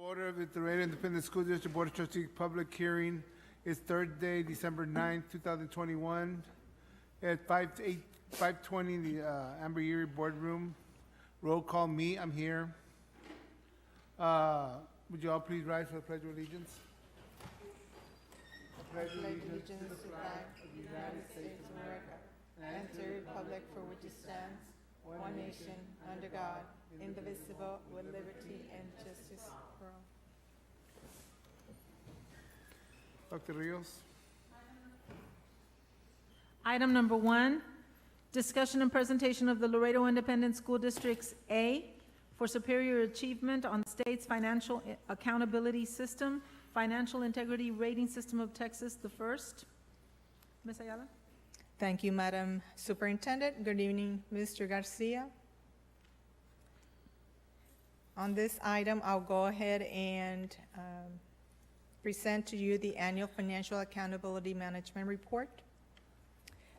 Order of the Laredo Independent School District Board of Trustees public hearing is Thursday, December 9th, 2021, at 5:20 in the Amber Yeary Boardroom. Roll call, me, I'm here. Would you all please rise for the Pledge of Allegiance? I pledge allegiance to the flag of the United States of America and to the republic for which it stands, one nation, under God, indivisible, with liberty and justice for all. Dr. Rios. Item number 1, discussion and presentation of the Laredo Independent School District's A for superior achievement on the state's financial accountability system, financial integrity rating system of Texas, the first. Ms. Ayala? Thank you, Madam Superintendent. Good evening, Mr. Garcia. On this item, I'll go ahead and present to you the annual financial accountability management report.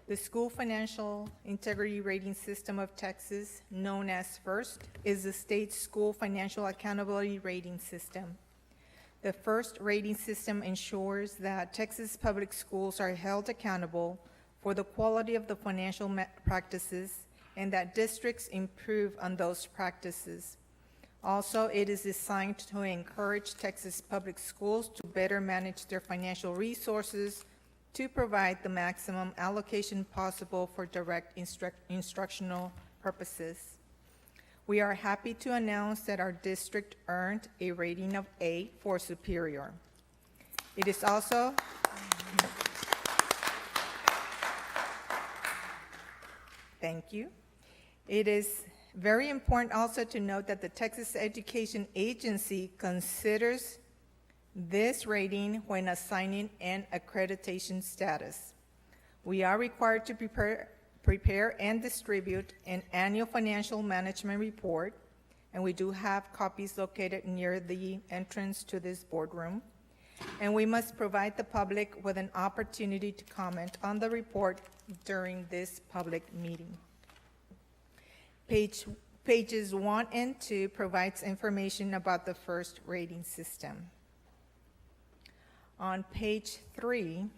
The School Financial Integrity Rating System of Texas, known as FIRST, is the state's school financial accountability rating system. The FIRST rating system ensures that Texas public schools are held accountable for the quality of the financial practices and that districts improve on those practices. Also, it is designed to encourage Texas public schools to better manage their financial resources to provide the maximum allocation possible for direct instructional purposes. We are happy to announce that our district earned a rating of A for superior. It is also thank you. It is very important also to note that the Texas Education Agency considers this rating when assigning an accreditation status. We are required to prepare and distribute an annual financial management report, and we do have copies located near the entrance to this boardroom. And we must provide the public with an opportunity to comment on the report during this public meeting. Pages 1 and 2 provides information about the FIRST rating system. On page 3,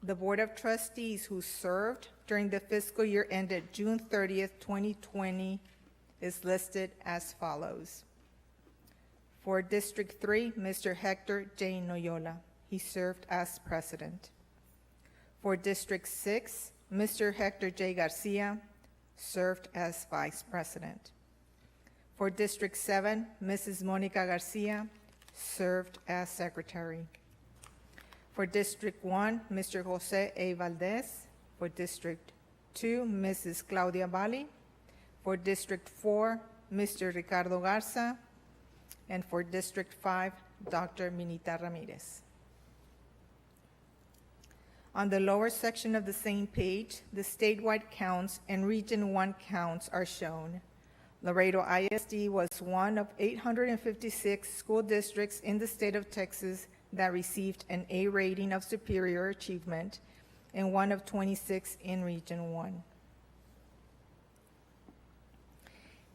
the Board of Trustees who served during the fiscal year ended June 30th, 2020 is listed as follows. For District 3, Mr. Hector J. Noyola. He served as president. For District 6, Mr. Hector J. Garcia served as vice president. For District 7, Mrs. Monica Garcia served as secretary. For District 1, Mr. Jose A. Valdez. For District 2, Mrs. Claudia Bali. For District 4, Mr. Ricardo Garza. And for District 5, Dr. Minita Ramirez. On the lower section of the same page, the statewide counts and Region 1 counts are shown. Laredo ISD was one of 856 school districts in the state of Texas that received an A rating of superior achievement, and one of 26 in Region 1.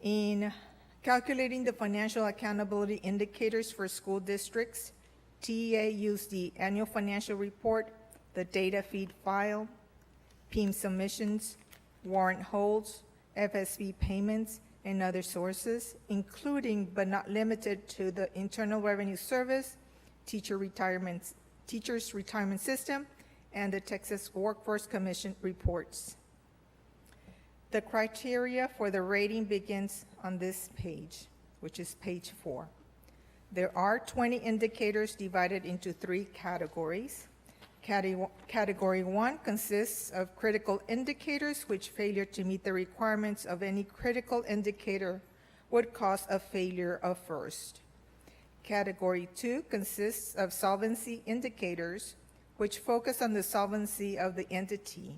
In calculating the financial accountability indicators for school districts, TEA used the annual financial report, the data feed file, PIM submissions, warrant holds, FSB payments, and other sources, including but not limited to the Internal Revenue Service, Teachers Retirement System, and the Texas Workforce Commission reports. The criteria for the rating begins on this page, which is page 4. There are 20 indicators divided into 3 categories. Category 1 consists of critical indicators which failure to meet the requirements of any critical indicator would cause a failure of FIRST. Category 2 consists of solvency indicators which focus on the solvency of the entity.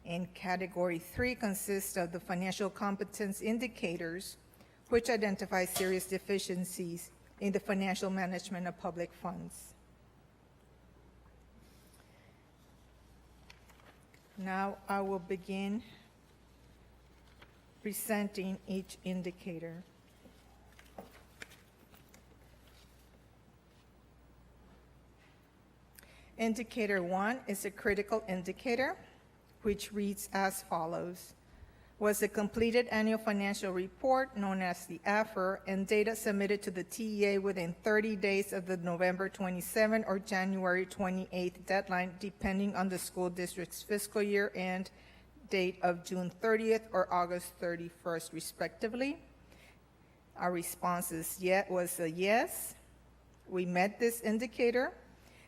And Category 3 consists of the financial competence indicators which identify serious deficiencies in the financial management of public funds. Now I will begin presenting each indicator. Indicator 1 is a critical indicator, which reads as follows. Was the completed annual financial report, known as the AFR, and data submitted to the TEA within 30 days of the November 27 or January 28 deadline, depending on the school district's fiscal year end date of June 30th or August 31st, respectively? Our response was a yes. We met this indicator,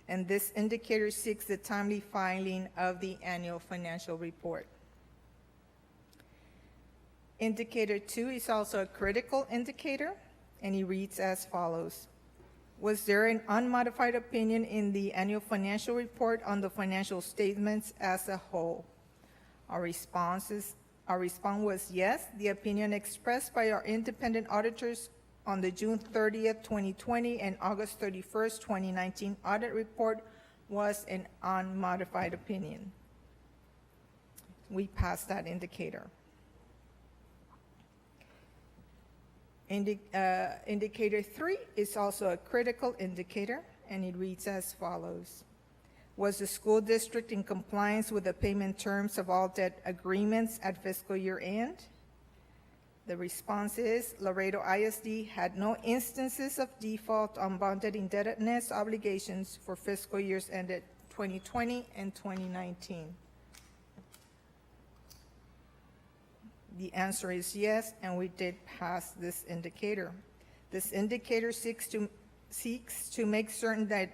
and this indicator seeks the timely filing of the annual financial report. Indicator 2 is also a critical indicator, and he reads as follows. Was there an unmodified opinion in the annual financial report on the financial statements as a whole? Our response was yes. The opinion expressed by our independent auditors on the June 30th, 2020 and August 31st, 2019 audit report was an unmodified opinion. We passed that indicator. Indicator 3 is also a critical indicator, and it reads as follows. Was the school district in compliance with the payment terms of all debt agreements at fiscal year end? The response is Laredo ISD had no instances of default on bonded indebtedness obligations for fiscal years ended 2020 and 2019. The answer is yes, and we did pass this indicator. This indicator seeks to make certain that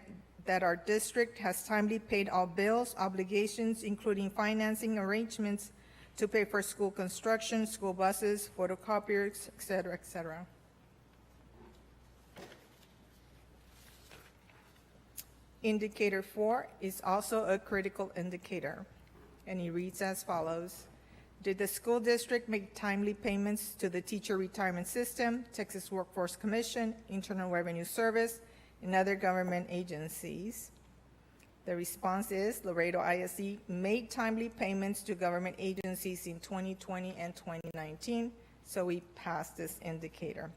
our district has timely paid all bills, obligations, including financing arrangements to pay for school construction, school buses, photocopiers, et cetera, et cetera. Indicator 4 is also a critical indicator, and it reads as follows. Did the school district make timely payments to the Teacher Retirement System, Texas Workforce Commission, Internal Revenue Service, and other government agencies? The response is Laredo ISD made timely payments to government agencies in 2020 and 2019, so we passed this indicator.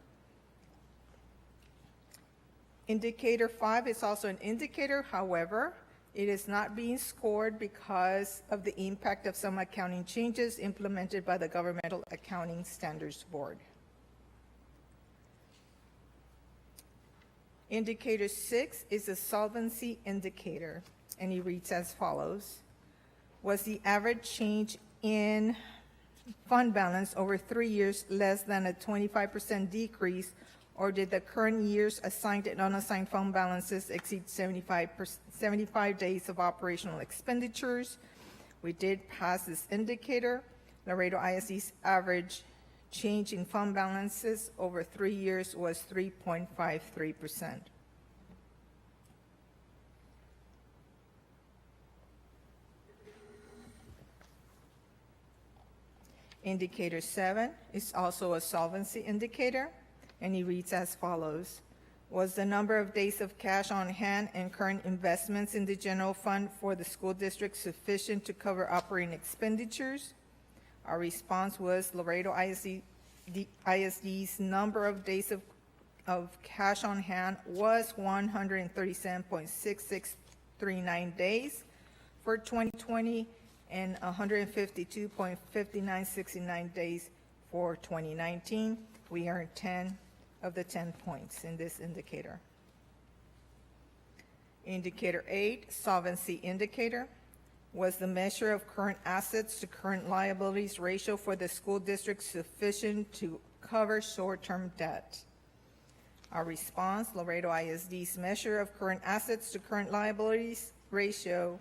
Indicator 5 is also an indicator, however, it is not being scored because of the impact of some accounting changes implemented by the Governmental Accounting Standards Board. Indicator 6 is a solvency indicator, and it reads as follows. Was the average change in fund balance over 3 years less than a 25% decrease, or did the current year's assigned and unassigned fund balances exceed 75 days of operational expenditures? We did pass this indicator. Laredo ISD's average change in fund balances over 3 years was 3.53%. Indicator 7 is also a solvency indicator, and it reads as follows. Was the number of days of cash on hand and current investments in the general fund for the school district sufficient to cover operating expenditures? Our response was Laredo ISD's number of days of cash on hand was 137.6639 days for 2020 and 152.5969 days for 2019. We earned 10 of the 10 points in this indicator. Indicator 8, solvency indicator, was the measure of current assets to current liabilities ratio for the school district sufficient to cover short-term debt? Our response, Laredo ISD's measure of current assets to current liabilities ratio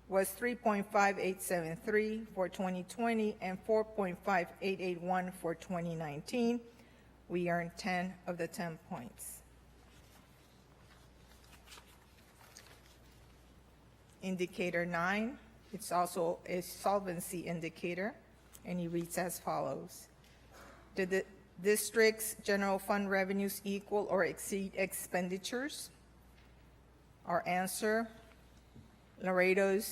was 3.5873 for 2020 and 4.5881 for 2019. We earned 10 of the 10 points. Indicator 9, it's also a solvency indicator, and it reads as follows. Did the district's general fund revenues equal or exceed expenditures? Our answer, Laredo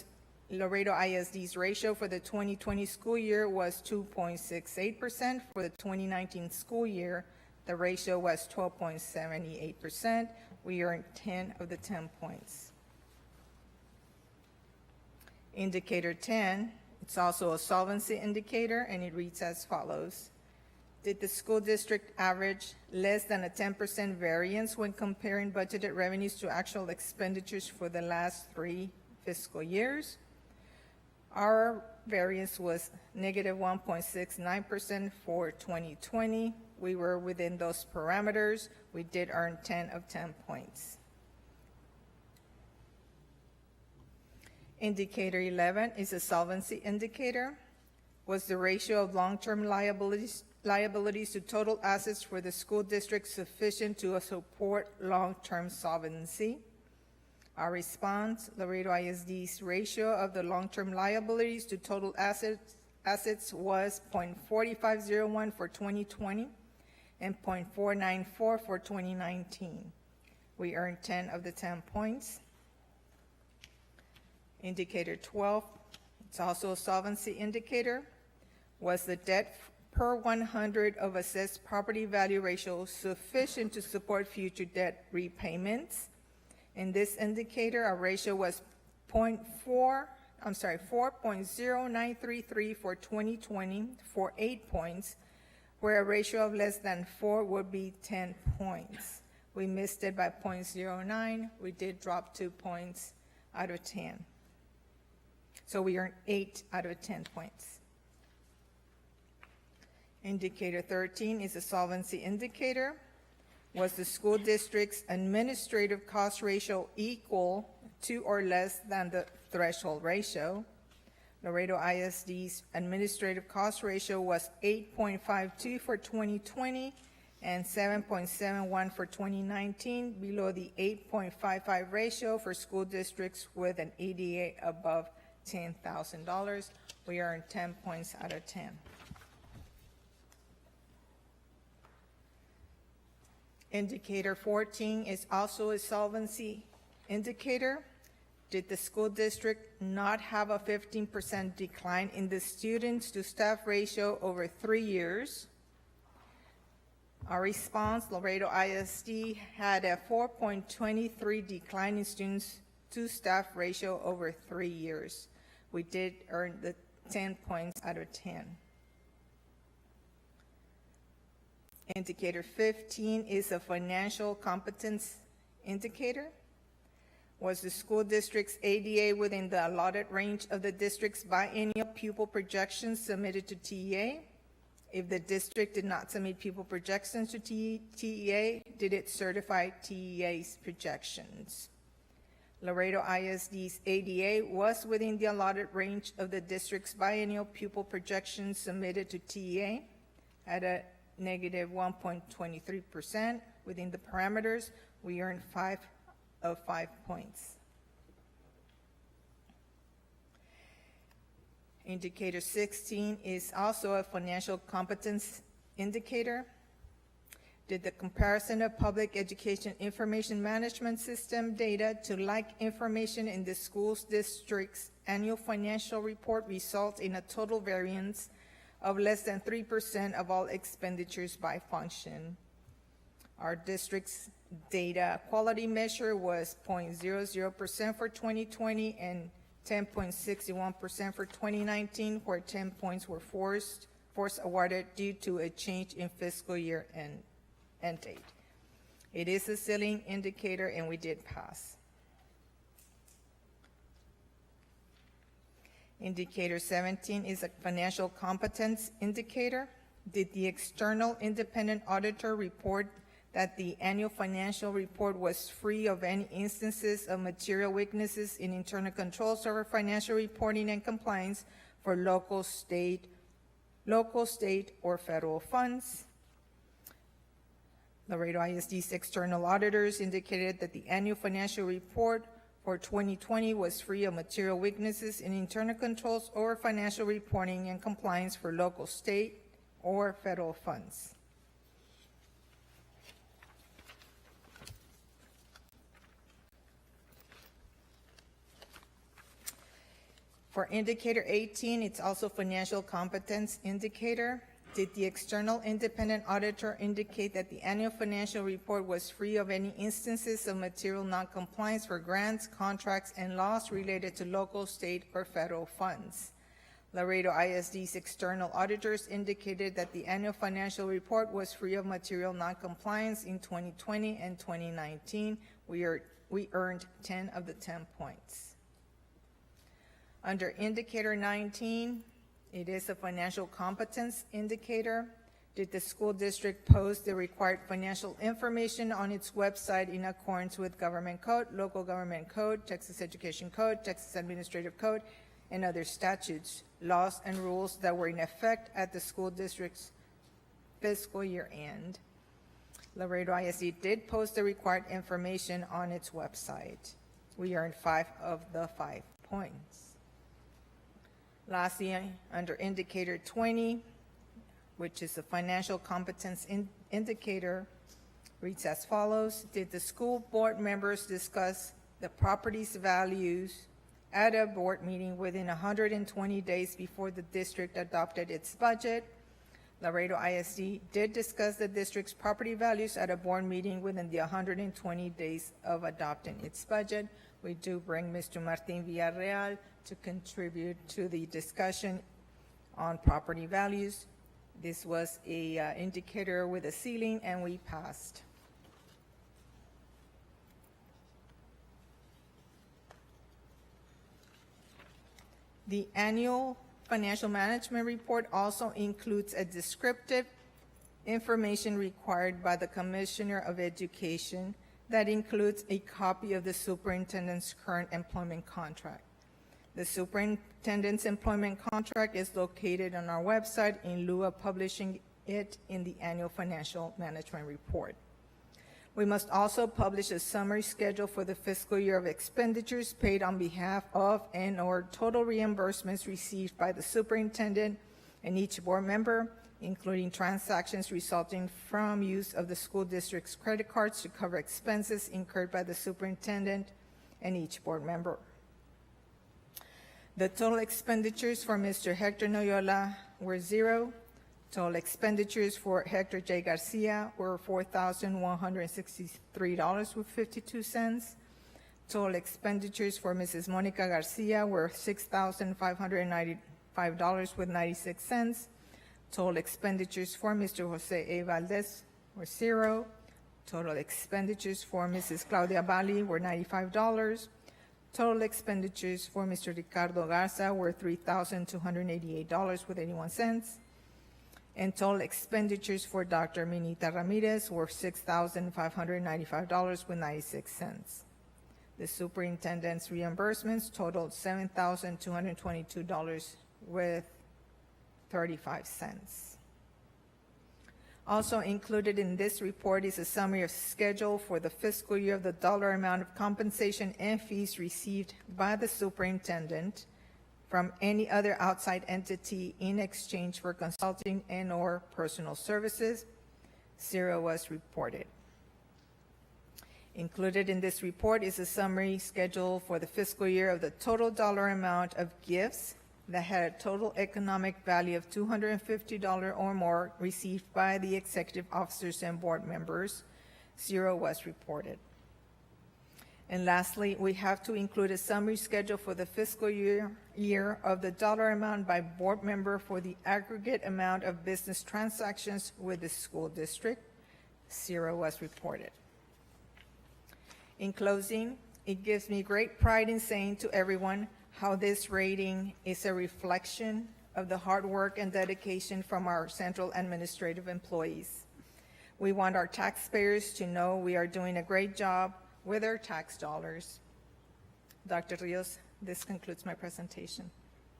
ISD's ratio for the 2020 school year was 2.68%. For the 2019 school year, the ratio was 12.78%. We earned 10 of the 10 points. Indicator 10, it's also a solvency indicator, and it reads as follows. Did the school district average less than a 10% variance when comparing budgeted revenues to actual expenditures for the last 3 fiscal years? Our variance was negative 1.69% for 2020. We were within those parameters. We did earn 10 of 10 points. Indicator 11 is a solvency indicator. Was the ratio of long-term liabilities to total assets for the school district sufficient to support long-term solvency? Our response, Laredo ISD's ratio of the long-term liabilities to total assets was 0.4501 for 2020 and 0.494 for 2019. We earned 10 of the 10 points. Indicator 12, it's also a solvency indicator. Was the debt per 100 of assessed property value ratio sufficient to support future debt repayments? In this indicator, our ratio was 4.0933 for 2020 for 8 points, where a ratio of less than 4 would be 10 points. We missed it by 0.09. We did drop 2 points out of 10. So we earned 8 out of 10 points. Indicator 13 is a solvency indicator. Was the school district's administrative cost ratio equal to or less than the threshold ratio? Laredo ISD's administrative cost ratio was 8.52 for 2020 and 7.71 for 2019, below the 8.55 ratio for school districts with an ADA above $10,000. We earned 10 points out of 10. Indicator 14 is also a solvency indicator. Did the school district not have a 15% decline in the students to staff ratio over 3 years? Our response, Laredo ISD had a 4.23 decline in students to staff ratio over 3 years. We did earn the 10 points out of 10. Indicator 15 is a financial competence indicator. Was the school district's ADA within the allotted range of the district's biennial pupil projections submitted to TEA? If the district did not submit pupil projections to TEA, did it certify TEA's projections? Laredo ISD's ADA was within the allotted range of the district's biennial pupil projections submitted to TEA at a negative 1.23%. Within the parameters, we earned 5 of 5 points. Indicator 16 is also a financial competence indicator. Did the comparison of public education information management system data to like information in the school district's annual financial report result in a total variance of less than 3% of all expenditures by function? Our district's data quality measure was 0.00% for 2020 and 10.61% for 2019, where 10 points were force awarded due to a change in fiscal year end date. It is a ceiling indicator, and we did pass. Indicator 17 is a financial competence indicator. Did the external independent auditor report that the annual financial report was free of any instances of material weaknesses in internal controls over financial reporting and compliance for local, state, or federal funds? Laredo ISD's external auditors indicated that the annual financial report for 2020 was free of material weaknesses in internal controls over financial reporting and compliance for local, state, or federal funds. For indicator 18, it's also financial competence indicator. did the external independent auditor indicate that the annual financial report was free of any instances of material noncompliance for grants, contracts, and laws related to local, state, or federal funds? Laredo ISD's external auditors indicated that the annual financial report was free of material noncompliance in 2020 and 2019. We earned 10 of the 10 points. Under Indicator 19, it is a financial competence indicator. Did the school district post the required financial information on its website in accordance with government code, local government code, Texas Education Code, Texas Administrative Code, and other statutes, laws, and rules that were in effect at the school district's fiscal year end? Laredo ISD did post the required information on its website. We earned 5 of the 5 points. Lastly, under Indicator 20, which is a financial competence indicator, reads as follows. Did the school board members discuss the property's values at a board meeting within 120 days before the district adopted its budget? Laredo ISD did discuss the district's property values at a board meeting within the 120 days of adopting its budget. We do bring Mr. Martin Villarreal to contribute to the discussion on property values. This was a indicator with a ceiling, and we passed. The annual financial management report also includes a descriptive information required by the Commissioner of Education that includes a copy of the superintendent's current employment contract. The superintendent's employment contract is located on our website in lieu of publishing it in the annual financial management report. We must also publish a summary schedule for the fiscal year of expenditures paid on behalf of and/or total reimbursements received by the superintendent and each board member, including transactions resulting from use of the school district's credit cards to cover expenses incurred by the superintendent and each board member. The total expenditures for Mr. Hector Noyola were 0. Total expenditures for Hector J. Garcia were $4,163.52. Total expenditures for Mrs. Monica Garcia were $6,595.96. Total expenditures for Mr. Jose A. Valdez were 0. Total expenditures for Mrs. Claudia Bali were $95. Total expenditures for Mr. Ricardo Garza were $3,288.81. And total expenditures for Dr. Minita Ramirez were $6,595.96. The superintendent's reimbursements totaled $7,222.35. Also included in this report is a summary of schedule for the fiscal year of the dollar amount of compensation and fees received by the superintendent from any other outside entity in exchange for consulting and/or personal services. 0 was reported. Included in this report is a summary schedule for the fiscal year of the total dollar amount of gifts that had a total economic value of $250 or more received by the executive officers and board members. 0 was reported. And lastly, we have to include a summary schedule for the fiscal year of the dollar amount by board member for the aggregate amount of business transactions with the school district. 0 was reported. In closing, it gives me great pride in saying to everyone how this rating is a reflection of the hard work and dedication from our central administrative employees. We want our taxpayers to know we are doing a great job with our tax dollars. Dr. Rios, this concludes my presentation.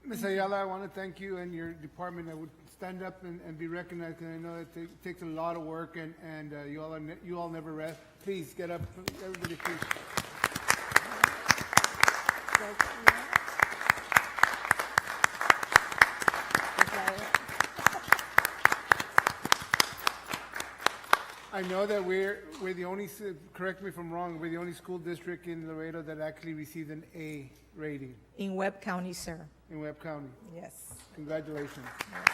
Ms. Ayala, I want to thank you and your department. I would stand up and be recognized, because I know it takes a lot of work, and you all never rest. Please get up, everybody, please. I know that we're the only, correct me if I'm wrong, we're the only school district in Laredo that actually received an A rating In Webb County, sir. in Webb County. Yes. Congratulations. Yes.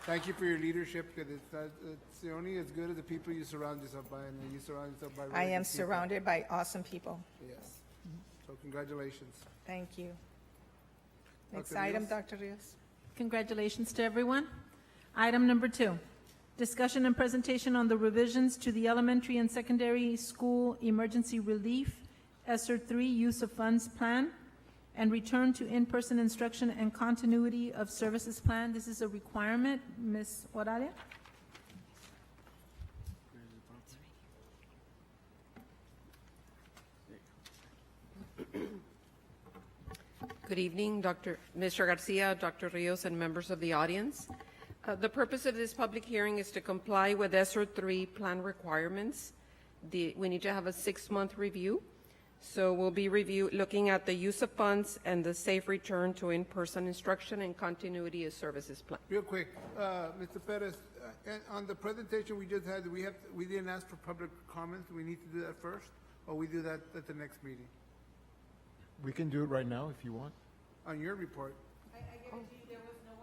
Thank you for your leadership, because it's only as good as the people you surround yourself by, and you surround yourself by. I really am good people. surrounded by awesome people. Yes. So congratulations. Thank you. Next Dr. item, Rios? Dr. Rios. Congratulations to everyone. Item number 2, discussion and presentation on the revisions to the elementary and secondary school emergency relief ESSER 3 use of funds plan and return to in-person instruction and continuity of services plan. This is a requirement. Ms. Oralia? Good evening, Mr. Garcia, Dr. Rios, and members of the audience. The purpose of this public hearing is to comply with ESSER 3 plan requirements. We need to have a 6-month review. So we'll be looking at the use of funds and the safe return to in-person instruction and continuity of services plan. Real quick, Mr. Perez, on the presentation we just had, we didn't ask for public comments. We need to do that first, or we do that at the next meeting? We can do it right now if you want. On your report.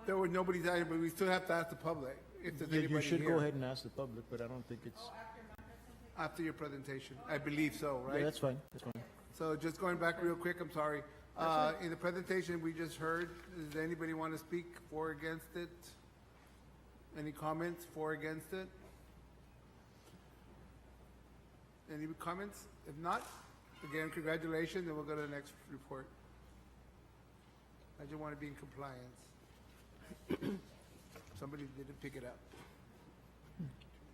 There was nobody there, but we still have to ask the public if there's Yeah, anybody you should here. go ahead and ask the public, but I don't think it's, After your presentation. I believe so, right? yeah, that's fine, that's fine. So just going back real quick, I'm sorry. In the presentation we just heard, does anybody want to speak for or against it? Any comments for or against it? Any comments? If not, again, congratulations, and we'll go to the next report. I just want to be in compliance. Somebody didn't pick it up.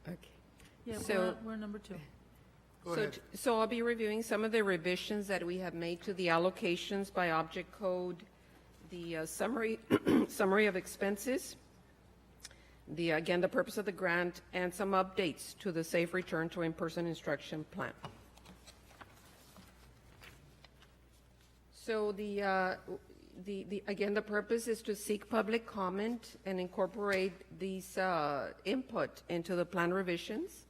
Okay. Yeah, So- we're number 2. Go ahead. So I'll be reviewing some of the revisions that we have made to the allocations by object code, the summary of expenses, again, the purpose of the grant, and some updates to the safe return to in-person instruction plan. So again, the purpose is to seek public comment and incorporate these input into the plan revisions,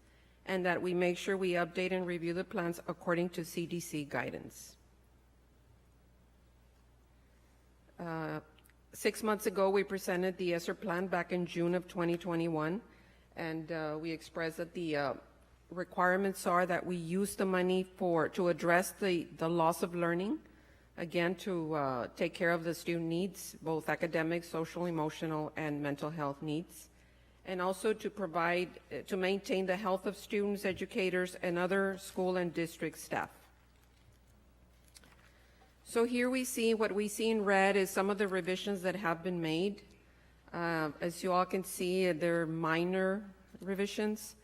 and that we make sure we update and review the plans according to CDC guidance. 6 months ago, we presented the ESSER plan back in June of 2021, and we expressed that the requirements are that we use the money to address the loss of learning, again, to take care of the student needs, both academic, social, emotional, and mental health needs, and also to maintain the health of students, educators, and other school and district staff. So here what we see in red is some of the revisions that have been made. As you all can see, they're minor revisions.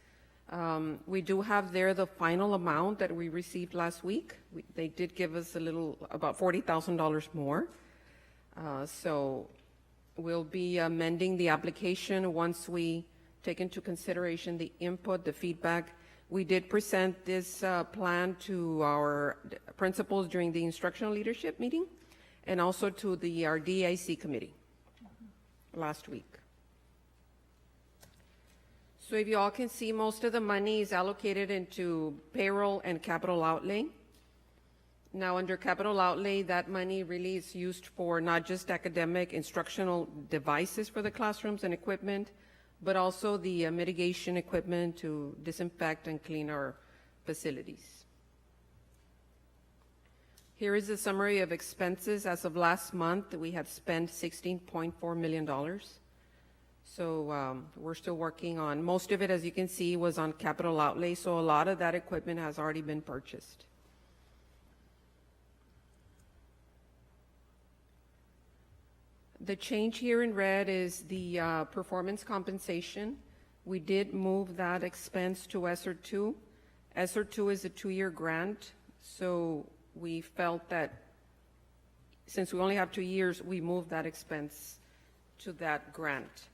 We do have there the final amount that we received last week. They did give us about $40,000 more. So we'll be amending the application once we take into consideration the input, the feedback. We did present this plan to our principals during the instructional leadership meeting, and also to our DIC committee last week. So if you all can see, most of the money is allocated into payroll and capital outlay. Now, under capital outlay, that money really is used for not just academic instructional devices for the classrooms and equipment, but also the mitigation equipment to disinfect and clean our facilities. Here is a summary of expenses. As of last month, we have spent $16.4 million. So we're still working on, most of it, as you can see, was on capital outlay, so a lot of that equipment has already been purchased. The change here in red is the performance compensation. We did move that expense to ESSER 2. ESSER 2 is a 2-year grant, so we felt that since we only have 2 years, we moved that expense to that grant.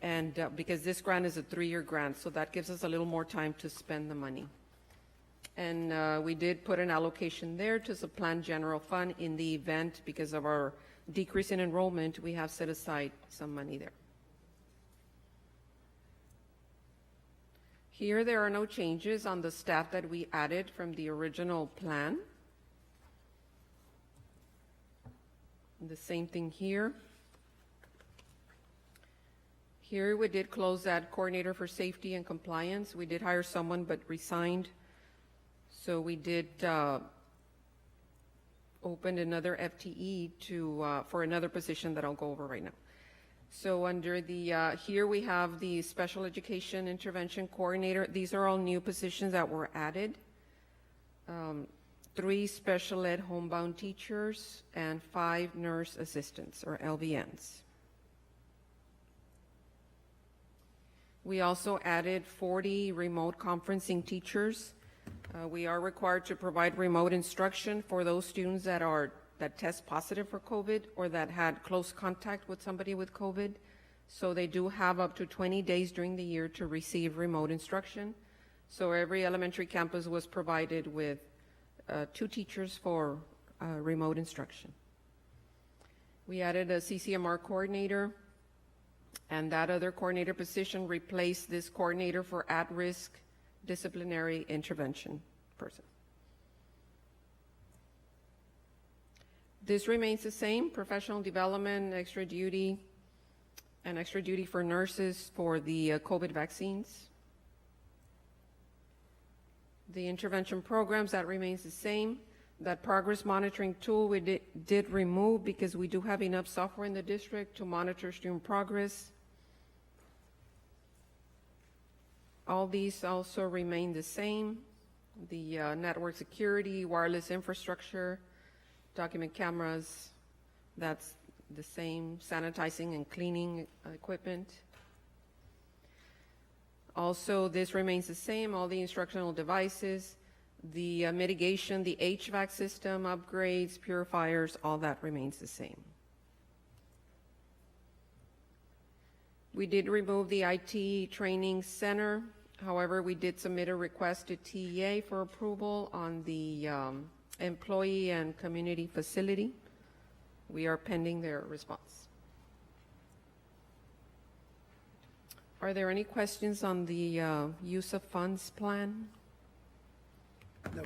And because this grant is a 3-year grant, so that gives us a little more time to spend the money. And we did put an allocation there to supplant general fund in the event, because of our decrease in enrollment, we have set aside some money there. Here, there are no changes on the staff that we added from the original plan. And the same thing here. Here, we did close that coordinator for safety and compliance. We did hire someone but resigned. So we did open another FTE for another position that I'll go over right now. So under the, here we have the special education intervention coordinator. These are all new positions that were added. 3 special ed homebound teachers and 5 nurse assistants or LVNs. We also added 40 remote conferencing teachers. We are required to provide remote instruction for those students that test positive for COVID or that had close contact with somebody with COVID. So they do have up to 20 days during the year to receive remote instruction. So every elementary campus was provided with 2 teachers for remote instruction. We added a CCMR coordinator, and that other coordinator position replaced this coordinator for at-risk disciplinary intervention person. This remains the same: professional development, extra duty, and extra duty for nurses for the COVID vaccines. The intervention programs, that remains the same. That progress monitoring tool we did remove because we do have enough software in the district to monitor student progress. All these also remain the same. The network security, wireless infrastructure, document cameras, that's the same. Sanitizing and cleaning equipment. Also, this remains the same, all the instructional devices, the mitigation, the HVAC system upgrades, purifiers, all that remains the same. We did remove the IT training center. However, we did submit a request to TEA for approval on the employee and community facility. We are pending their response. Are there any questions on the use of funds plan? No.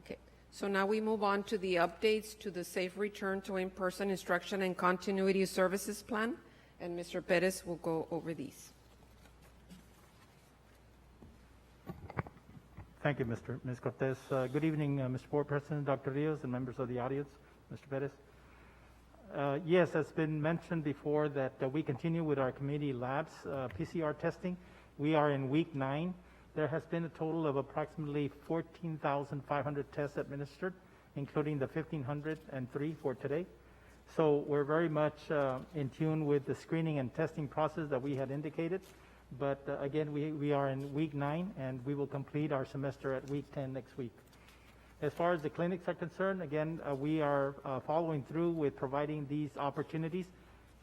Okay, so now we move on to the updates to the Safe Return to In-Person Instruction and Continuity Services Plan, and Mr. Perez will go over these. Thank you, Ms. Cortez. Good evening, Mr. Board President, Dr. Rios, and members of the audience, Mr. Perez. Yes, as been mentioned before, that we continue with our community labs PCR testing. We are in week 9. There has been a total of approximately 14,500 tests administered, including the 1,503 for today. So we're very much in tune with the screening and testing process that we had indicated. But again, we are in week 9, and we will complete our semester at week 10 next week. As far as the clinics are concerned, again, we are following through with providing these opportunities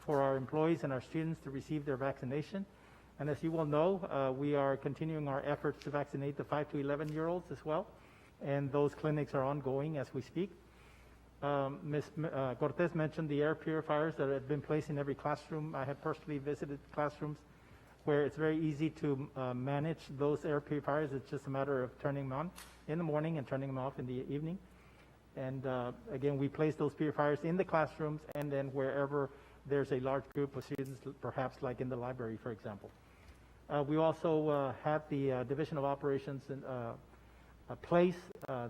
for our employees and our students to receive their vaccination. And as you will know, we are continuing our efforts to vaccinate the 5 to 11-year-olds as well. And those clinics are ongoing as we speak. Ms. Cortez mentioned the air purifiers that have been placed in every classroom. I have personally visited classrooms where it's very easy to manage those air purifiers. It's just a matter of turning them on in the morning and turning them off in the evening. And again, we place those purifiers in the classrooms and then wherever there's a large group of students, perhaps like in the library, for example. We also have the Division of Operations place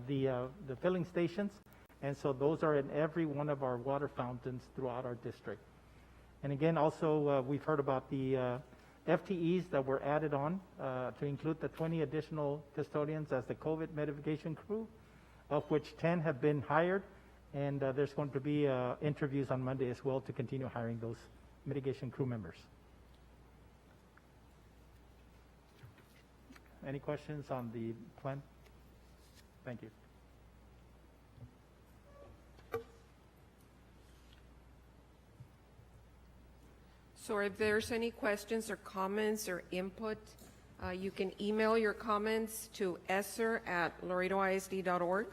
the filling stations, and so those are in every one of our water fountains throughout our district. And again, also we've heard about the FTEs that were added on to include the 20 additional custodians as the COVID mitigation crew, of which 10 have been hired, and there's going to be interviews on Monday as well to continue hiring those mitigation crew members. Any questions on the plan? Thank you. So if there's any questions or comments or input, you can email your comments to esser@laredoisd.org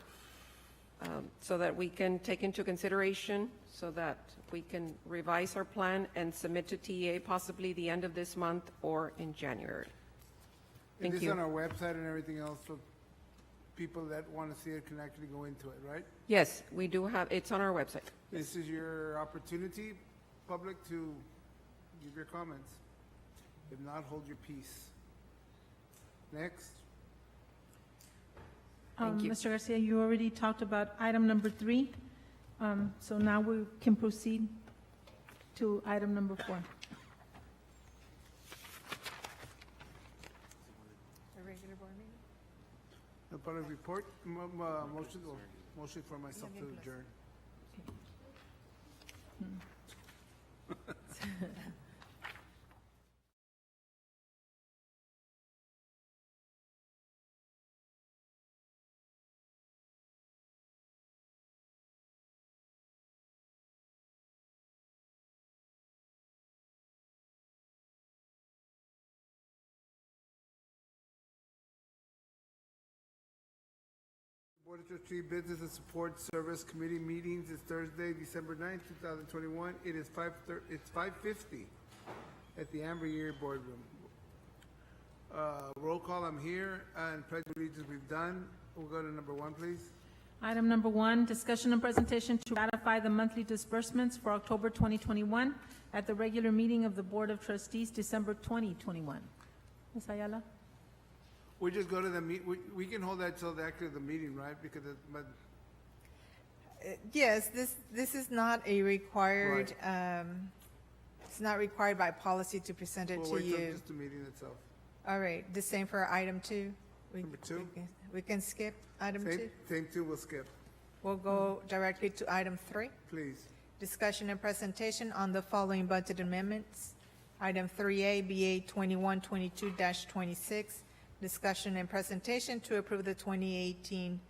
so that we can take into consideration, so that we can revise our plan and submit to TEA possibly the end of this month or in January. And Thank this you. on our website and everything else, so people that want to see it can actually go into it, right? Yes, we do have, it's on our website. This is your opportunity, public, to give your comments. If not, hold your peace. Next. Thank you. Mr. Garcia, you already talked about item number 3, so now we can proceed to item number 4. No public report, motion for myself to adjourn. Board of Trustees Business and Support Service Committee meetings is Thursday, December 9th, 2021. It's 5:50 at the Amber Yeary Boardroom. Roll call, I'm here, and pledge of allegiance we've done. We'll go to number 1, please. Item number 1, discussion and presentation to ratify the monthly disbursements for October 2021 at the regular meeting of the Board of Trustees, December 2021. Ms. Ayala? We just go to the we can hold that till after the meeting, right? Because but Yes, this is not a required, it's not required by policy to present it we'll to wait till you. just the meeting itself. All right, the same for item 2? Number 2? We can skip item 2? Same 2, we'll skip. We'll go directly to item 3. Please. Discussion and presentation on the following budget amendments. Item 3A, BA 2122-26, discussion and presentation to approve the 2018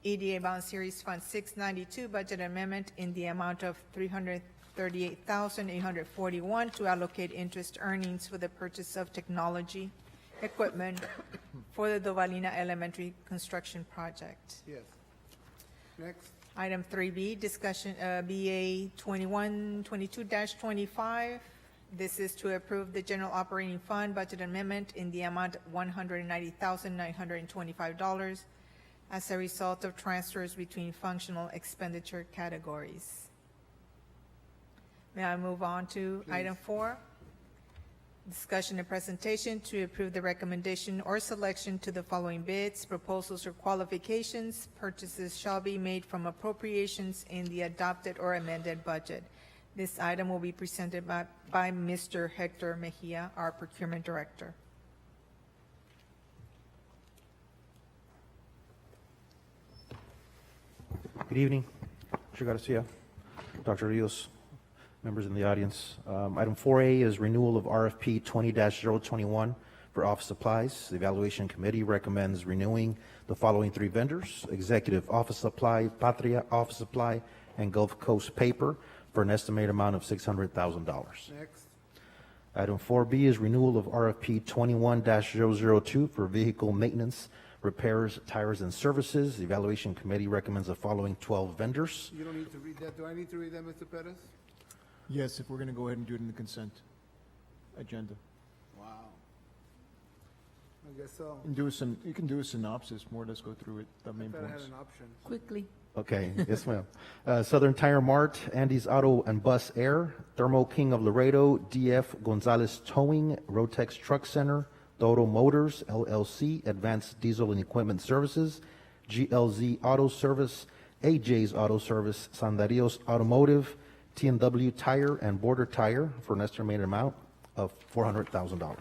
EDA Bond Series Fund 692 budget amendment in the amount of $338,841 to allocate interest earnings for the purchase of technology equipment for the Dovalina Elementary construction project. Yes. Next. Item 3B, discussion, BA 2122-25. This is to approve the general operating fund budget amendment in the amount of $190,925 as a result of transfers between functional expenditure categories. May I move on to item 4? Discussion and presentation to approve the recommendation or selection to the following bids, proposals, or qualifications. Purchases shall be made from appropriations in the adopted or amended budget. This item will be presented by Mr. Hector Mejia, our Procurement Director. Good evening, Mr. Garcia, Dr. Rios, members in the audience. Item 4A is renewal of RFP 20-021 for office supplies. The Evaluation Committee recommends renewing the following 3 vendors: Executive Office Supply, Patria Office Supply, and Gulf Coast Paper, for an estimated amount of $600,000. Next. Item 4B is renewal of RFP 21-002 for vehicle maintenance, repairs, tires, and services. The Evaluation Committee recommends the following 12 vendors. You don't need to read that. Do I need to read that, Mr. Perez? Yes, if we're going to go ahead and do it in the consent agenda. Wow. I guess so. And you can do a synopsis, more or less go through it, the I main thought I had points. an option. Quickly. Okay, yes, ma'am. Southern Tire Mart, Andy's Auto and Bus Air, Thermo King of Laredo, DF Gonzalez Towing, Rotex Truck Center, Dodo Motors, LLC, Advanced Diesel and Equipment Services, GLZ Auto Service, AJ's Auto Service, Sandarios Automotive, T&W Tire, and Border Tire, for an estimated amount of $400,000.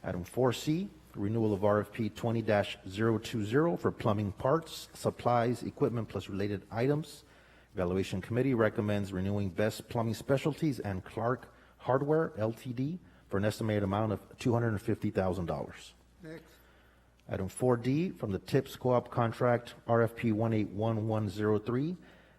Item 4C, renewal of RFP 20-020 for plumbing parts, supplies, equipment, plus related items. Evaluation Committee recommends renewing Best Plumbing Specialties and Clark Hardware Ltd. for an estimated amount of $250,000. Next. Item 4D, from the TIPS Co-op contract RFP 181103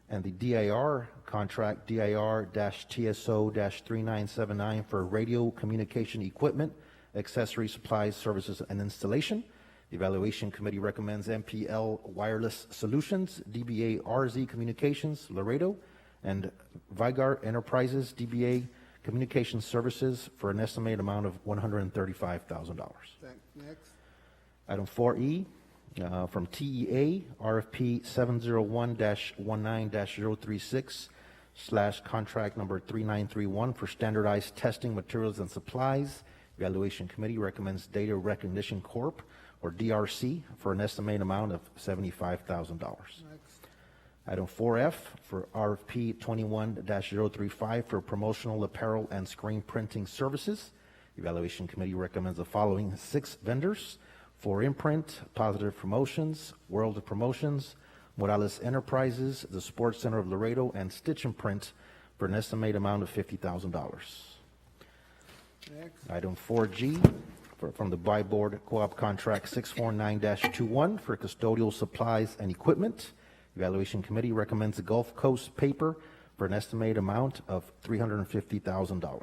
and the DIR contract DIR-TSO-3979 for radio communication equipment, accessory supplies, services, and installation. The Evaluation Committee recommends MPL Wireless Solutions, DBA RZ Communications, Laredo, and Vigar Enterprises, DBA Communication Services, for an estimated amount of $135,000. Next. Item 4E, from TEA, RFP 701-19-036, contract number 3931 for standardized testing materials and supplies. Evaluation Committee recommends Data Recognition Corp., or DRC, for an estimated amount of $75,000. Next. Item 4F for RFP 21-035 for promotional apparel and screen printing services. Evaluation Committee recommends the following 6 vendors: For Imprint, Positive Promotions, World of Promotions, Morales Enterprises, the Sports Center of Laredo, and Stitch and Print for an estimated amount of $50,000. Next. Item 4G from the Board Co-op Contract 649-21 for custodial supplies and equipment. Evaluation Committee recommends the Gulf Coast Paper for an estimated amount of $350,000.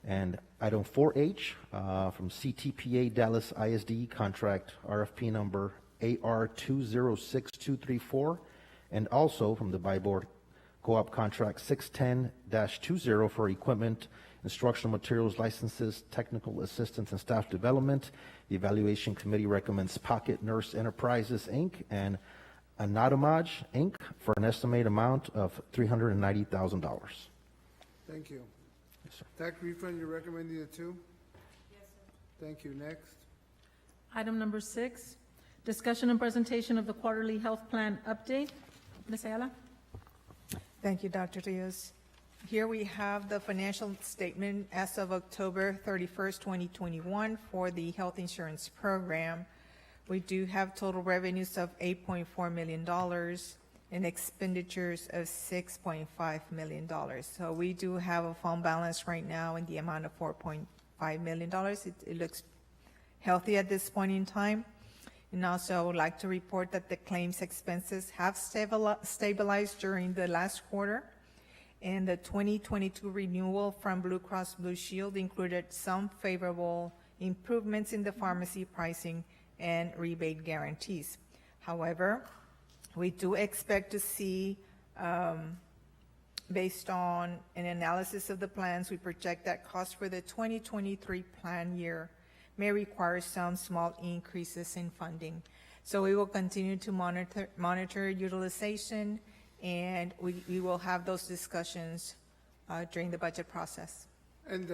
And item 4H from CTPA Dallas ISD Contract RFP number AR206234, and also from the Board Co-op Contract 610-20 for equipment, instructional materials, licenses, technical assistance, and staff development. The Evaluation Committee recommends Pocket Nurse Enterprises, Inc. and Anatomage, Inc. for an estimated amount of $390,000. Thank you. Yes, sir. Tax refund, you're recommending the 2? Yes, sir. Thank you. Next. Item number 6, discussion and presentation of the quarterly health plan update. Ms. Ayala? Thank you, Dr. Rios. Here we have the financial statement as of October 31st, 2021 for the health insurance program. We do have total revenues of $8.4 million and expenditures of $6.5 million. So we do have a fund balance right now in the amount of $4.5 million. It looks healthy at this point in time. And also, I would like to report that the claims expenses have stabilized during the last quarter. And the 2022 renewal from Blue Cross Blue Shield included some favorable improvements in the pharmacy pricing and rebate guarantees. However, we do expect to see, based on an analysis of the plans, we project that costs for the 2023 plan year may require some small increases in funding. So we will continue to monitor utilization, and we will have those discussions during the budget process. And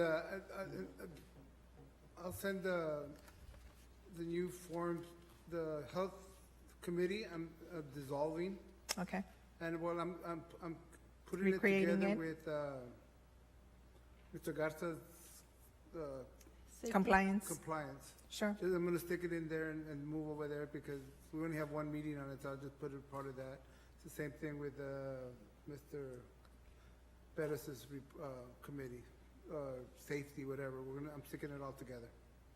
I'll send the new forms, the health committee, I'm dissolving. Okay, And well, I'm putting it Recreating together it? with Mr. Garza's compliance, compliance. sure. Just, I'm gonna stick it in there and move over there because we only have one meeting on it, so I'll just put it part of that. It's the same thing with Mr. Pettis's committee, safety, whatever. I'm sticking it all together,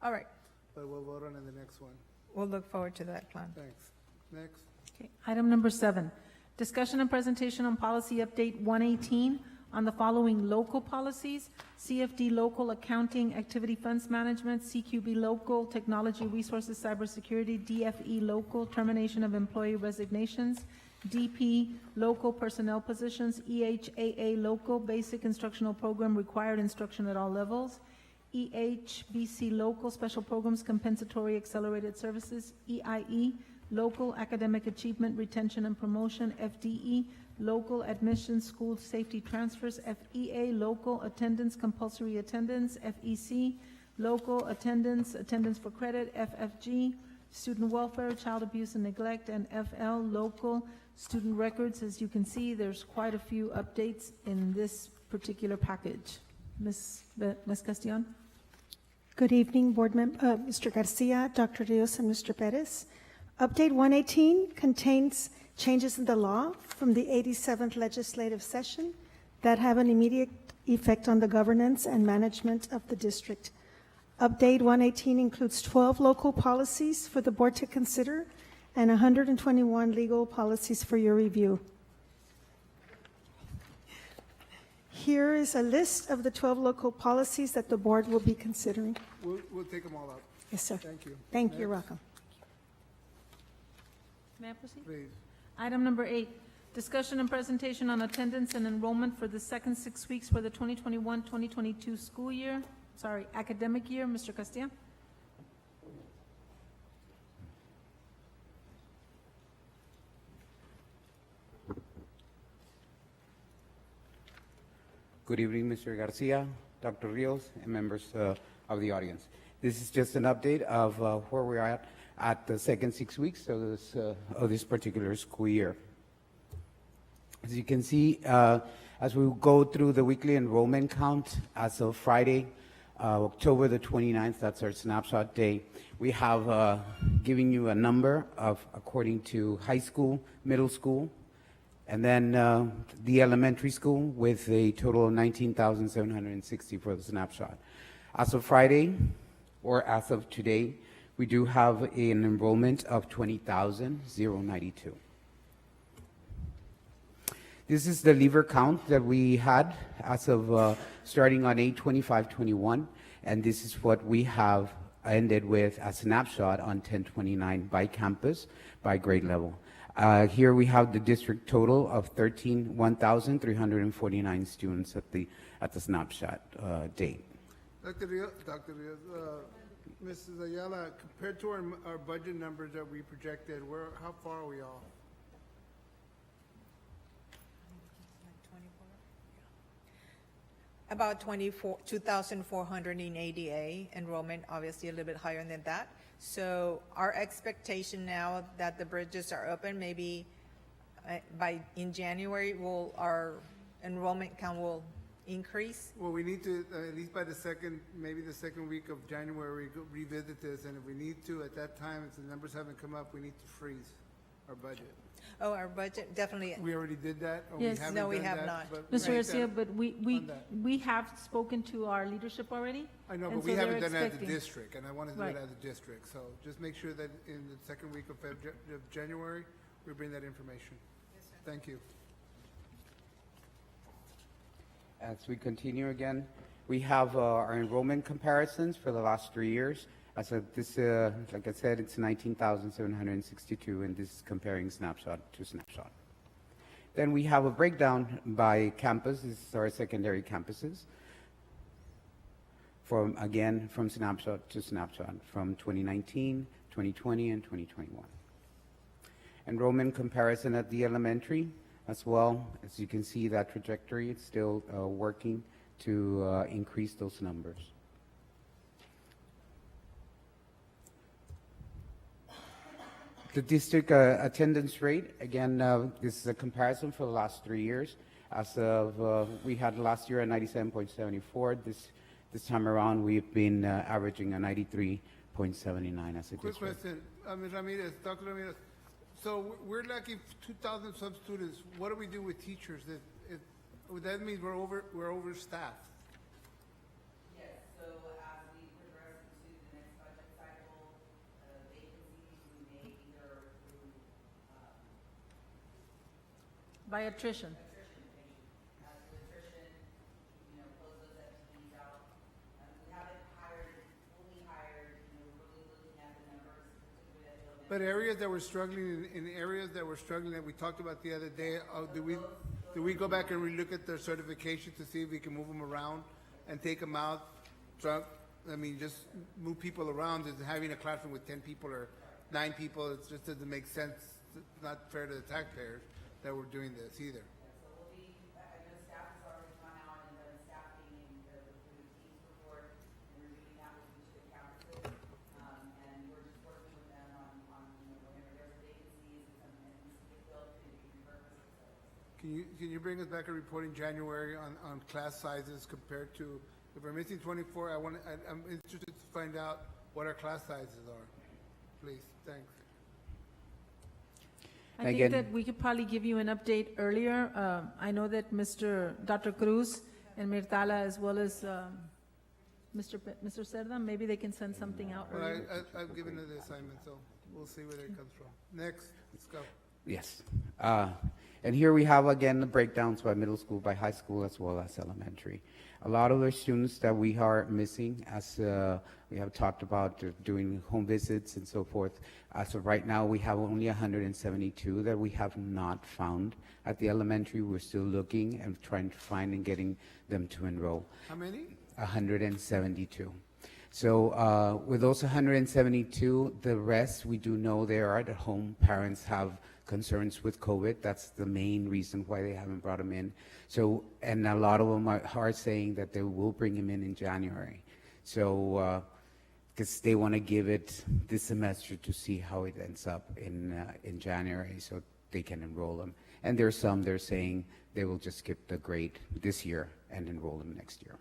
All right, but we'll vote on it in the next one. we'll look forward to that plan. Thanks. Next. Okay. Item number 7, discussion and presentation on policy update 118 on the following local policies: CFD local accounting, activity funds management; CQB local technology resources, cybersecurity; DFE local termination of employee resignations; DP local personnel positions; EHAA local basic instructional program required instruction at all levels; EHBC local special programs compensatory accelerated services; EIE local academic achievement retention and promotion; FDE local admissions school safety transfers; FEA local attendance compulsory attendance; FEC local attendance for credit; FFG student welfare, child abuse and neglect; and FL local student records. As you can see, there's quite a few updates in this particular package. Ms. Castillo? Good evening, Mr. Garcia, Dr. Rios, and Mr. Perez. Update 118 contains changes in the law from the 87th legislative session that have an immediate effect on the governance and management of the district. Update 118 includes 12 local policies for the board to consider and 121 legal policies for your review. Here is a list of the 12 local policies that the board will be considering. We'll take them all up. Yes, sir. Thank you. Thank you. You're Next, welcome. May I proceed? Please. Item number 8, discussion and presentation on attendance and enrollment for the second 6 weeks for the 2021-2022 school year, academic year. Mr. Castillo? Good evening, Mr. Garcia, Dr. Rios, and members of the audience. This is just an update of where we are at the second 6 weeks of this particular school year. As you can see, as we go through the weekly enrollment count, as of Friday, October the 29th, that's our snapshot day, we have given you a number of, according to high school, middle school, and then the elementary school with a total of 19,760 for the snapshot. As of Friday, or as of today, we do have an enrollment of 20,092. This is the leaver count that we had as of starting on 8/25/21, and this is what we have ended with a snapshot on 10/29 by campus, by grade level. Here we have the district total of 1,349 students at the snapshot date. Dr. Rios, Mrs. Ayala, compared to our budget numbers that we projected, how far are we off? About 2,480 enrollment, obviously a little bit higher than that. So our expectation now that the bridges are open, maybe in January, our enrollment count will increase. Well, we need to, at least by maybe the second week of January, revisit this, and if we need to, at that time, if the numbers haven't come up, we need to freeze our budget. Oh, our budget, definitely. We already did that? Or Yes. haven't No, we done have that? not. But Mr. right Garcia, then- but on that. we have spoken to our leadership already. I know, and but so we haven't they're done it as a expecting. district, and I want to do it Right. as a district. So just make sure that in the second week of January, we bring that information. Thank you. As we continue again, we have our enrollment comparisons for the last 3 years. As of this, like I said, it's 19,762, and this is comparing snapshot to snapshot. Then we have a breakdown by campus. This is our secondary campuses. From snapshot to snapshot, from 2019, 2020, and 2021. Enrollment comparison at the elementary as well. As you can see, that trajectory, it's still working to increase those numbers. The district attendance rate, again, this is a comparison for the last 3 years. As of, we had last year a 97.74. This time around, we've been averaging a 93.79 as a Quick district. question, Ms. Ramirez, Dr. Ramirez. So we're lacking 2,000 some students. What do we do with teachers? That means we're overstaffed. Yes, so as we progress into the next budget cycle, vacancies we may either through By attrition. attrition, close those FTEs out. We haven't fully hired, we're really looking at the numbers, particularly at the But areas that were struggling, in areas that were struggling that we talked about the other day, do we go back and relook at their certification to see if we can move them around and take them out? So, I mean, just move people around. Just having a classroom with 10 people or 9 people, it just doesn't make sense. It's not fair to the taxpayers that we're doing this either. So we'll be, I know staff has already gone out and done staffing and the team's report and reviewing that with each of the campuses. And we're just working with them on whenever there's vacancies and some needs to get filled, to repurpose facilities. Can you bring us back a report in January on class sizes compared to, if we're missing 24, I'm interested to find out what our class sizes are. Please, thanks. I think Again- that we could probably give you an update earlier. I know that Dr. Cruz and Mirtala, as well as Mr. Cerda, maybe they can send something out Well, earlier. I've given her the assignment, so we'll see where it comes from. Next, let's go. Yes. And here we have, again, the breakdowns by middle school, by high school, as well as elementary. A lot of the students that we are missing, as we have talked about, doing home visits and so forth. As of right now, we have only 172 that we have not found. At the elementary, we're still looking and trying to find and getting them to enroll. How many? 172. So with those 172, the rest, we do know they are at home. Parents have concerns with COVID. That's the main reason why they haven't brought him in. So, and a lot of them are saying that they will bring him in January. So, because they want to give it this semester to see how it ends up in January, so they can enroll them. And there's some they're saying they will just skip the grade this year and enroll them next year.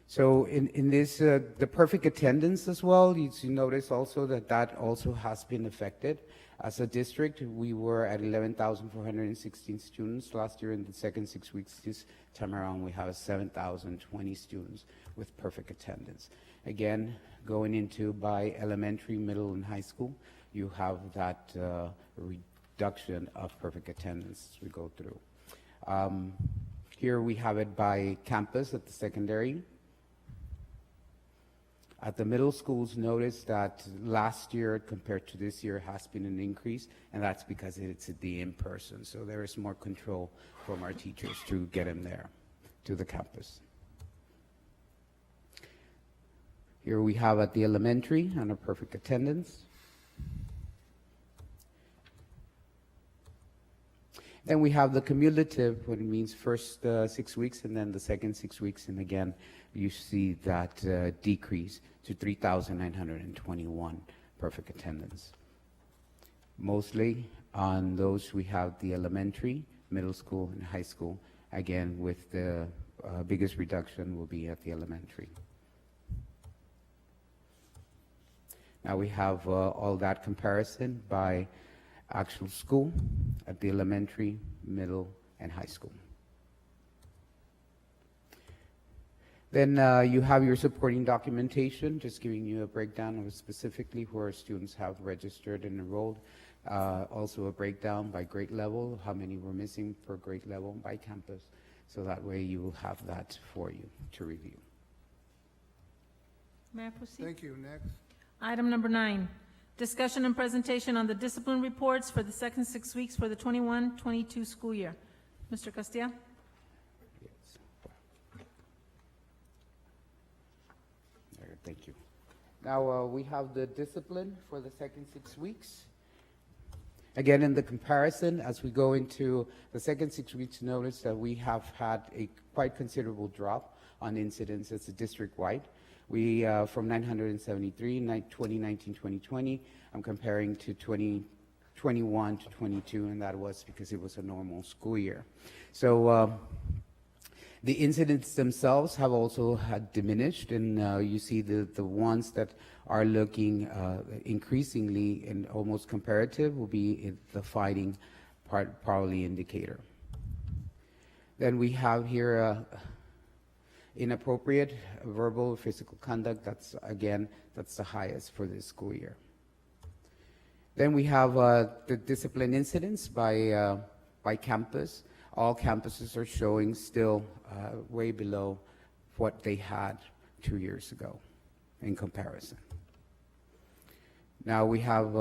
So in this, the perfect attendance as well, you notice also that also has been affected. As a district, we were at 11,416 students last year. In the second 6 weeks this time around, we have 7,020 students with perfect attendance. Again, going into by elementary, middle, and high school, you have that reduction of perfect attendance as we go through. Here we have it by campus at the secondary. At the middle schools, notice that last year compared to this year has been an increase, and that's because it's the in-person. So there is more control from our teachers to get them there to the campus. Here we have at the elementary and a perfect attendance. Then we have the cumulative, what it means first 6 weeks and then the second 6 weeks, and again, you see that decrease to 3,921 perfect attendance. Mostly on those we have the elementary, middle school, and high school. Again, with the biggest reduction will be at the elementary. Now we have all that comparison by actual school at the elementary, middle, and high school. Then you have your supporting documentation, just giving you a breakdown of specifically where students have registered and enrolled. Also a breakdown by grade level, how many were missing per grade level by campus. So that way you will have that for you to review. May I proceed? Thank you. Next. Item number 9, discussion and presentation on the discipline reports for the second 6 weeks for the 21-22 school year. Mr. Castilla? Yes. There, thank you. Now we have the discipline for the second 6 weeks. Again, in the comparison, as we go into the second 6 weeks, notice that we have had a quite considerable drop on incidents as a district-wide. We, from 973 in 2019-2020, I'm comparing to 2021 to 22, and that was because it was a normal school year. So the incidents themselves have also had diminished, and you see the ones that are looking increasingly and almost comparative will be in the fighting probably indicator. Then we have here inappropriate verbal or physical conduct. That's, again, that's the highest for this school year. Then we have the discipline incidents by campus. All campuses are showing still way below what they had 2 years ago in comparison. Now we have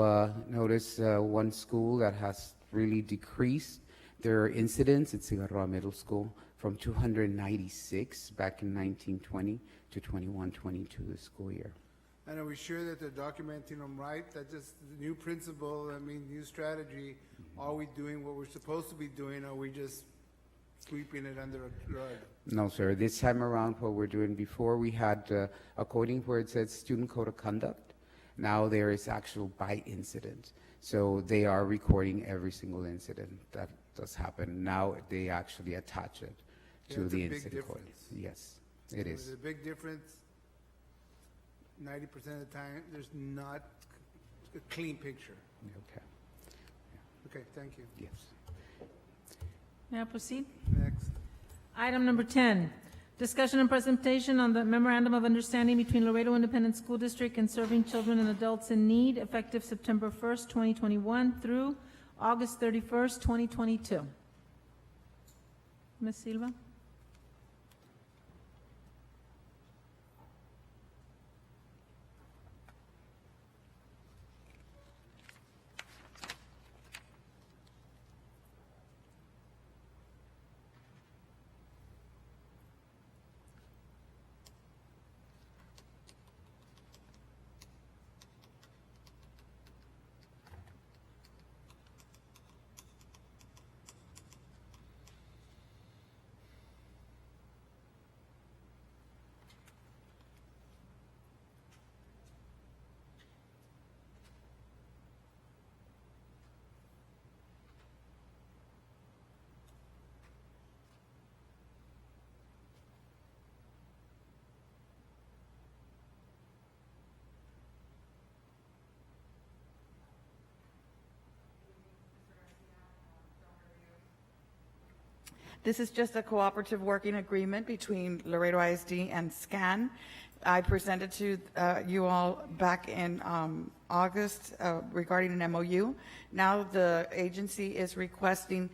noticed one school that has really decreased their incidents. It's Cigarroa Middle School, from 296 back in 1920 to 21-22 this school year. And are we sure that they're documenting them right? That just the new principle, I mean, new strategy, are we doing what we're supposed to be doing, or are we just sweeping it under a rug? No, sir. This time around, what we're doing, before we had a coding where it said student code of conduct. Now there is actual by incident. So they are recording every single incident that does happen. Now they actually attach it to Yeah, it's the a big incident code. difference. Yes, it is. There's a big difference. 90% of the time, there's not a clean picture. Okay, Okay, thank you. yes. May I proceed? Next. Item number 10, discussion and presentation on the memorandum of understanding between Laredo Independent School District and Serving Children and Adults in Need, effective September 1st, 2021 through August 31st, 2022. Ms. Silva? This is just a cooperative working agreement between Laredo ISD and SCAN. I presented to you all back in August regarding an MOU. Now the agency is requesting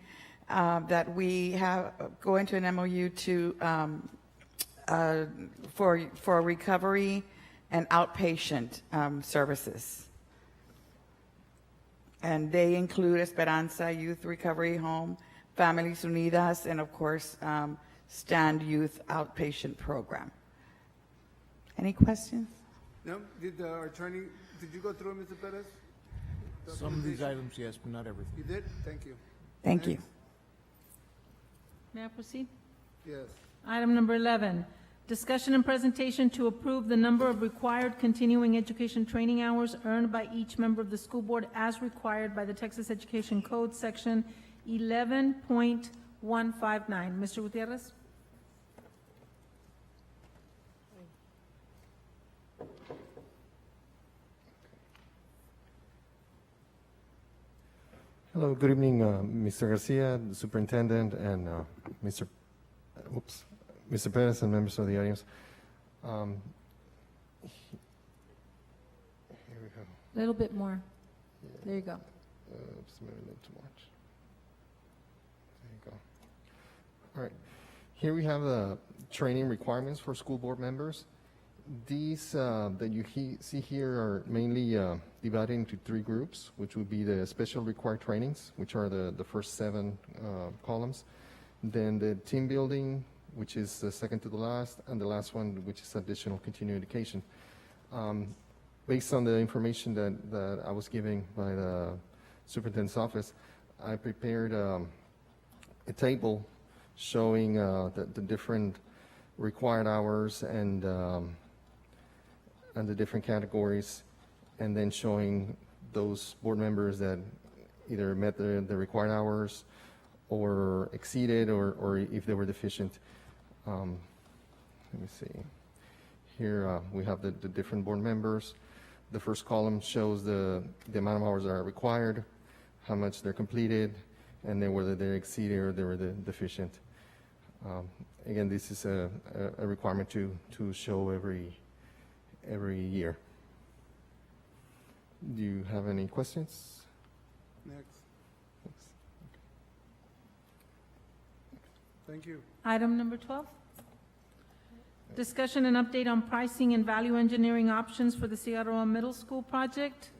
that we go into an MOU for recovery and outpatient services. And they include Esperanza Youth Recovery Home, Families Unidas, and of course, Stand Youth Outpatient Program. Any questions? No? Did our attorney, did you go through it, Mr. Perez? Some of these items, yes, but not everything. You did? Thank you. Thank you. May I proceed? Yes. Item number 11, discussion and presentation to approve the number of required continuing education training hours earned by each member of the school board as required by the Texas Education Code, Section 11.159. Mr. Gutierrez? Hello, good evening, Mr. Garcia, the superintendent, and Mr. Perez and members of the audience. Here we go. A little bit more. There you go. Oops, maybe a little too much. There you go. All right. Here we have the training requirements for school board members. These that you see here are mainly divided into three groups, which would be the special required trainings, which are the first 7 columns. Then the team building, which is the second to the last, and the last one, which is additional continuing education. Based on the information that I was given by the superintendent's office, I prepared a table showing the different required hours and the different categories, and then showing those board members that either met the required hours or exceeded, or if they were deficient. Let me see. Here we have the different board members. The first column shows the amount of hours that are required, how much they're completed, and then whether they exceeded or they were deficient. Again, this is a requirement to show every year. Do you have any questions? Next. Thank you. Item number 12, discussion and update on pricing and value engineering options for the Cigarroa Middle School project.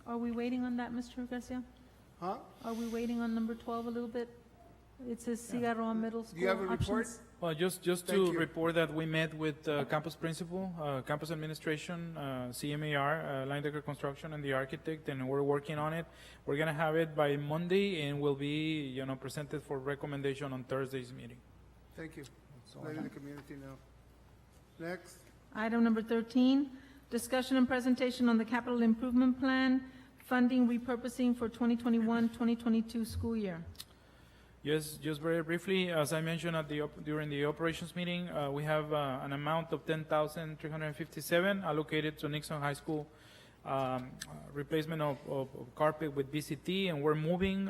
Are we waiting on that, Mr. Garcia? Huh? Are we waiting on number 12 a little bit? It says Cigarroa Middle School Do you have a report? options. Well, just Thank to you. report that we met with campus principal, campus administration, CMAR, Linedecker Construction, and the architect, and we're working on it. We're going to have it by Monday, and will be, presented for recommendation on Thursday's meeting. Thank you. Letting the community know. Next. Item number 13, discussion and presentation on the capital improvement plan, funding repurposing for 2021-2022 school year. Yes, just very briefly, as I mentioned during the operations meeting, we have an amount of $10,357 allocated to Nixon High School replacement of carpet with VCT, and we're moving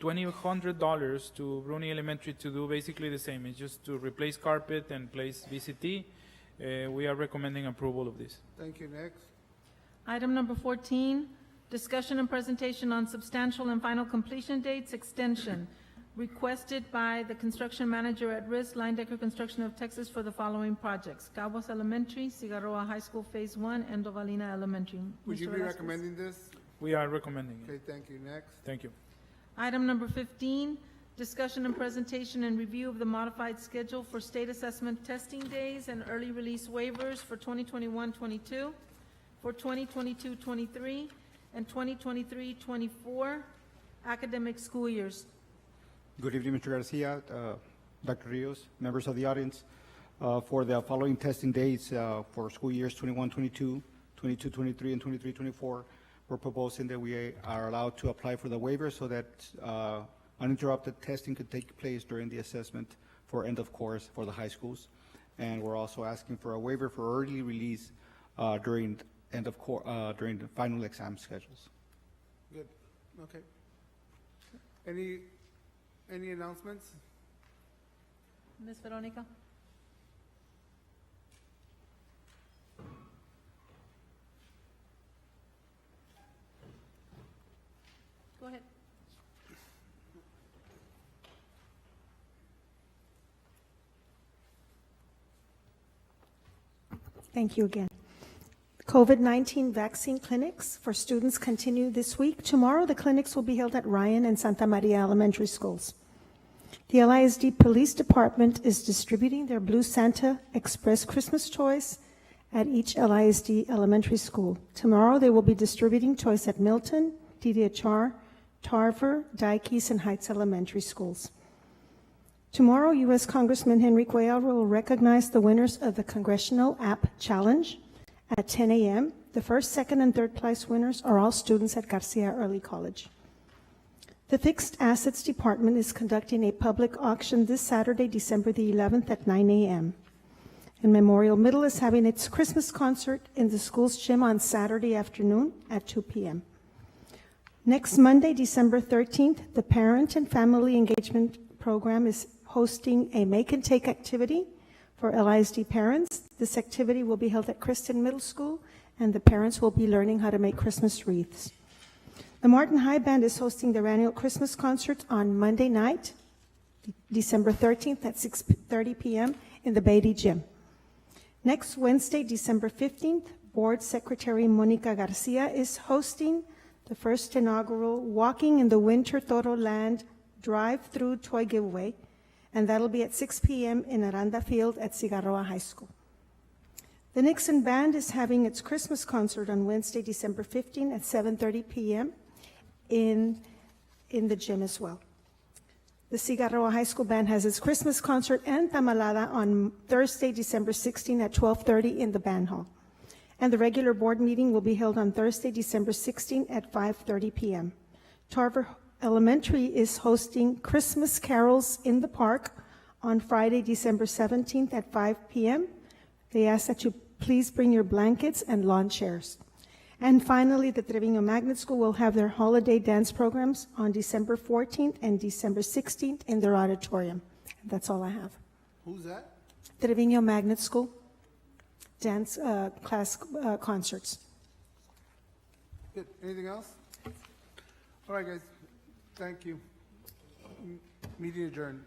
$2,100 to Bruni Elementary to do basically the same. It's just to replace carpet and place VCT. We are recommending approval of this. Thank you. Next. Item number 14, discussion and presentation on substantial and final completion dates extension requested by the construction manager at risk, Linedecker Construction of Texas, for the following projects: Cabos Elementary, Cigarroa High School Phase 1, and Dovalina Elementary. Would Mr. you be Velazquez? recommending this? We are recommending it. Okay, thank you. Next. Thank you. Item number 15, discussion and presentation and review of the modified schedule for state assessment testing days and early release waivers for 2021-22, for 2022-23, and 2023-24 academic school years. Good evening, Mr. Garcia, Dr. Rios, members of the audience. For the following testing dates for school years 21-22, 22-23, and 23-24, we're proposing that we are allowed to apply for the waiver so that uninterrupted testing could take place during the assessment for end of course for the high schools. And we're also asking for a waiver for early release during the final exam schedules. Good. Okay. Any announcements? Ms. Veronica? Go ahead. Thank you again. COVID-19 vaccine clinics for students continue this week. Tomorrow, the clinics will be held at Ryan and Santa Maria Elementary Schools. The LISD Police Department is distributing their Blue Santa Express Christmas toys at each LISD elementary school. Tomorrow, they will be distributing toys at Milton, DDHR, Tarver, Dikes, and Heights Elementary Schools. Tomorrow, U.S. Congressman Henry Cuellar will recognize the winners of the Congressional App Challenge at 10 a.m. The first, second, and third place winners are all students at Garcia Early College. The Fixed Assets Department is conducting a public auction this Saturday, December the 11th at 9 a.m. And Memorial Middle is having its Christmas concert in the school's gym on Saturday afternoon at 2 p.m. Next Monday, December 13th, the Parent and Family Engagement Program is hosting a make and take activity for LISD parents. This activity will be held at Kristen Middle School, and the parents will be learning how to make Christmas wreaths. The Martin High Band is hosting their annual Christmas concert on Monday night, December 13th at 6:30 p.m. in the Beatty Gym. Next Wednesday, December 15th, Board Secretary Monica Garcia is hosting the first inaugural Walking in the Winter Toro Land drive-through toy giveaway, and that'll be at 6 p.m. in Aranda Field at Cigarroa High School. The Nixon Band is having its Christmas concert on Wednesday, December 15 at 7:30 p.m. in the gym as well. The Cigarroa High School Band has its Christmas concert and tamalada on Thursday, December 16 at 12:30 in the band hall. And the regular board meeting will be held on Thursday, December 16 at 5:30 p.m. Tarver Elementary is hosting Christmas carols in the park on Friday, December 17th at 5 p.m. They ask that you please bring your blankets and lawn chairs. And finally, the Trevino Magnet School will have their holiday dance programs on December 14th and December 16th in their auditorium. And that's all I have. Who's that? Trevino Magnet School dance class concerts. Good. Anything else? All right, guys. Thank you. Meeting adjourned.